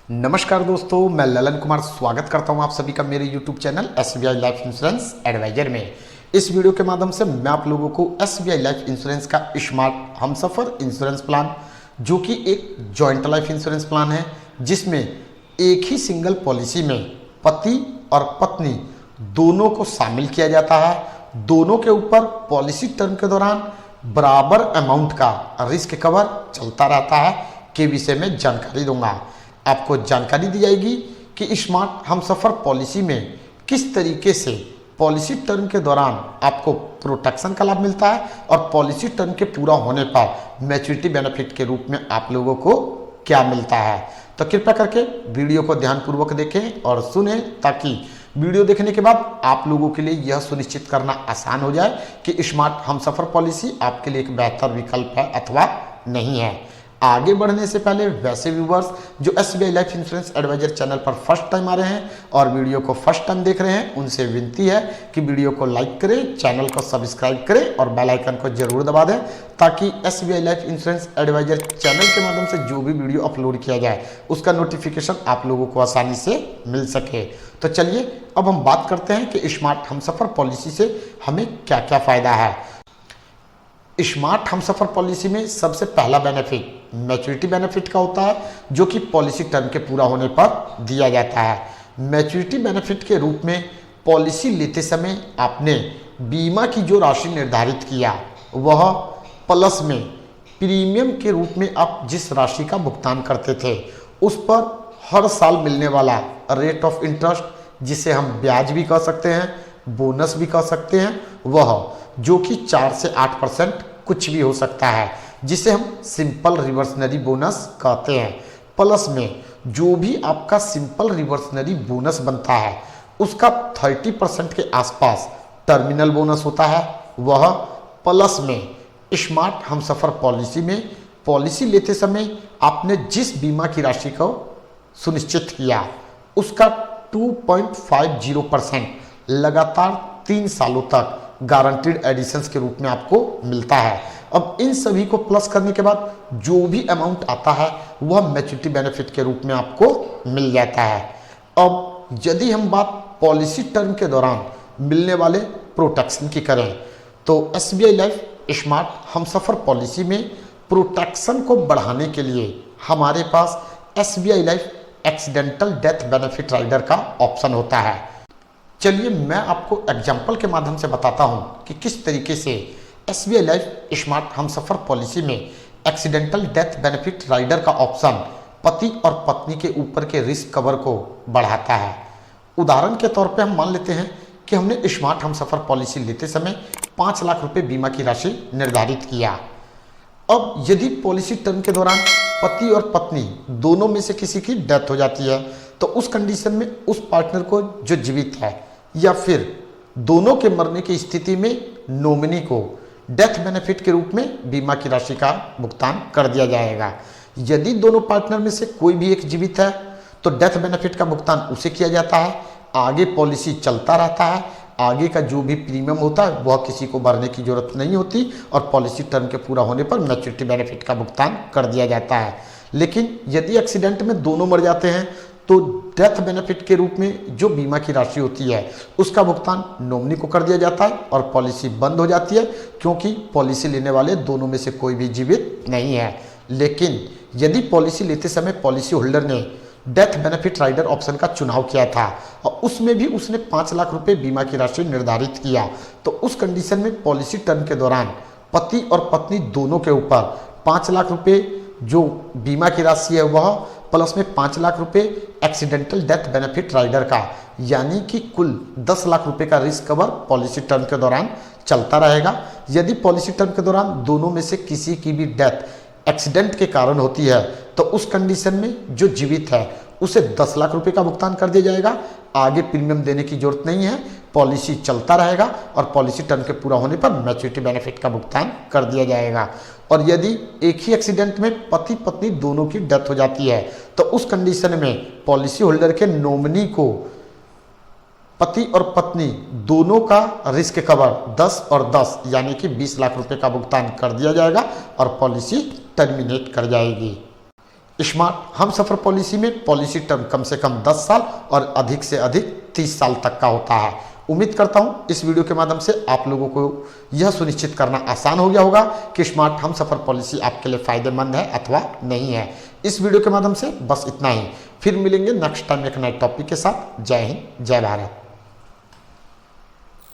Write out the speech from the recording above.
नमस्कार दोस्तों, मैं ललन कुमार स्वागत करता हूं आप सभी का मेरे YouTube channel SBI life insurance adviser में। इस वीडियो के माध्यम से मैं आप लोगों को SBI लाइफ इंश्योरेंस का स्मार्ट हमसफर इंश्योरेंस प्लान, जो कि एक जॉइंट लाइफ इंश्योरेंस प्लान है, जिसमें एक ही सिंगल पॉलिसी में पति और पत्नी दोनों को शामिल किया जाता है। दोनों के ऊपर पॉलिसी टर्म के दौरान बराबर अमाउंट का रिस्क कवर चलता रहता है के विषय में जानकारी दूंगा। आपको जानकारी दी जाएगी कि स्मार्ट हमसफर पॉलिसी में किस तरीके से पॉलिसी टर्म के दौरान आपको प्रोटेक्शन का लाभ मिलता है और पॉलिसी टर्म के पूरा होने पर मैच्योरिटी बेनिफिट के रूप में आप लोगों को क्या मिलता है। तो कृपया करके वीडियो को ध्यानपूर्वक देखें और सुनें, ताकि वीडियो देखने के बाद आप लोगों के लिए यह सुनिश्चित करना आसान हो जाए कि स्मार्ट हमसफर पॉलिसी आपके लिए एक बेहतर विकल्प है अथवा नहीं है। आगे बढ़ने से पहले वैसे व्यूवर्स जो SBI life insurance adviser channel पर फर्स्ट टाइम आ रहे हैं और वीडियो को फर्स्ट टाइम देख रहे हैं, उनसे विनती है कि वीडियो को लाइक करें, चैनल को सब्सक्राइब करें और बेल आइकन को जरूर दबा दें, ताकि SBI life insurance adviser channel के माध्यम से जो भी वीडियो अपलोड किया जाए उसका नोटिफिकेशन आप लोगों को आसानी से मिल सके। तो चलिए अब हम बात करते हैं कि स्मार्ट हमसफर पॉलिसी से हमें क्या क्या फायदा है। स्मार्ट हमसफर पॉलिसी में सबसे पहला बेनिफिट मैच्योरिटी बेनिफिट का होता है, जो कि पॉलिसी टर्म के पूरा होने पर दिया जाता है। मैच्योरिटी बेनिफिट के रूप में पॉलिसी लेते समय आपने बीमा की जो राशि निर्धारित किया वह प्लस में प्रीमियम के रूप में आप जिस राशि का भुगतान करते थे उस पर हर साल मिलने वाला रेट ऑफ इंटरेस्ट, जिसे हम ब्याज भी कह सकते हैं, बोनस भी कह सकते हैं, वह जो कि 4 से 8% कुछ भी हो सकता है, जिसे हम सिंपल रिवर्सनरी बोनस कहते हैं। प्लस में जो भी आपका सिंपल रिवर्सनरी बोनस बनता है उसका 30% के आसपास टर्मिनल बोनस होता है। वह प्लस में स्मार्ट हमसफर पॉलिसी में पॉलिसी लेते समय आपने जिस बीमा की राशि को सुनिश्चित किया उसका 2.50% लगातार 3 सालों तक गारंटीड एडिशंस के रूप में आपको मिलता है। अब इन सभी को प्लस करने के बाद जो भी अमाउंट आता है वह मैच्योरिटी बेनिफिट के रूप में आपको मिल जाता है। अब यदि हम बात पॉलिसी टर्म के दौरान मिलने वाले प्रोटेक्शन की करें तो SBI life smart Humsafar policy में प्रोटेक्शन को बढ़ाने के लिए हमारे पास SBI life accidental death benefit rider का ऑप्शन होता है। चलिए मैं आपको एग्जाम्पल के माध्यम से बताता हूं कि किस तरीके से SBI life smart Humsafar policy में एक्सीडेंटल डेथ बेनिफिट राइडर का ऑप्शन पति और पत्नी के ऊपर के रिस्क कवर को बढ़ाता है। उदाहरण के तौर पे हम मान लेते हैं कि हमने स्मार्ट हमसफर पॉलिसी लेते समय 5 लाख रुपए बीमा की राशि निर्धारित किया। अब यदि पॉलिसी टर्म के दौरान पति और पत्नी दोनों में से किसी की डेथ हो जाती है तो उस कंडीशन में उस पार्टनर को जो जीवित है या फिर दोनों के मरने की स्थिति में नॉमिनी को डेथ बेनिफिट के रूप में बीमा की राशि का भुगतान कर दिया जाएगा। यदि दोनों पार्टनर में से कोई भी एक जीवित है तो डेथ बेनिफिट का भुगतान उसे किया जाता है। आगे पॉलिसी चलता रहता है, आगे का जो भी प्रीमियम होता है वह किसी को भरने की जरूरत नहीं होती और पॉलिसी टर्म के पूरा होने पर मैच्योरिटी बेनिफिट का भुगतान कर दिया जाता है। लेकिन यदि एक्सीडेंट में दोनों मर जाते हैं तो डेथ बेनिफिट के रूप में जो बीमा की राशि होती है उसका भुगतान नॉमिनी को कर दिया जाता है और पॉलिसी बंद हो जाती है, क्योंकि पॉलिसी लेने वाले दोनों में से कोई भी जीवित नहीं है। लेकिन यदि पॉलिसी लेते समय पॉलिसी होल्डर ने डेथ बेनिफिट राइडर ऑप्शन का चुनाव किया था और उसमें भी उसने 5 लाख रुपए बीमा की राशि निर्धारित किया, तो उस कंडीशन में पॉलिसी टर्म के दौरान पति और पत्नी दोनों के ऊपर 5 लाख रुपए जो बीमा की राशि है वह प्लस में 5 लाख रुपए एक्सीडेंटल डेथ बेनिफिट राइडर का, यानी कि कुल 10 लाख रुपए का रिस्क कवर पॉलिसी टर्म के दौरान चलता रहेगा। यदि पॉलिसी टर्म के दौरान दोनों में से किसी की भी डेथ एक्सीडेंट के कारण होती है तो उस कंडीशन में जो जीवित है उसे 10 लाख रुपए का भुगतान कर दिया जाएगा। आगे प्रीमियम देने की जरूरत नहीं है, पॉलिसी चलता रहेगा और पॉलिसी टर्म के पूरा होने पर मैच्योरिटी बेनिफिट का भुगतान कर दिया जाएगा। और यदि एक ही एक्सीडेंट में पति पत्नी दोनों की डेथ हो जाती है तो उस कंडीशन में पॉलिसी होल्डर के नॉमिनी को पति और पत्नी दोनों का रिस्क कवर 10 और 10 यानी कि 20 लाख रुपए का भुगतान कर दिया जाएगा और पॉलिसी टर्मिनेट कर जाएगी। स्मार्ट हमसफर पॉलिसी में पॉलिसी टर्म कम से कम 10 साल और अधिक से अधिक 30 साल तक का होता है। उम्मीद करता हूं इस वीडियो के माध्यम से आप लोगों को यह सुनिश्चित करना आसान हो गया होगा कि स्मार्ट हमसफर पॉलिसी आपके लिए फायदेमंद है अथवा नहीं है। इस वीडियो के माध्यम से बस इतना ही, फिर मिलेंगे नेक्स्ट टाइम एक नए टॉपिक के साथ। जय हिंद, जय भारत।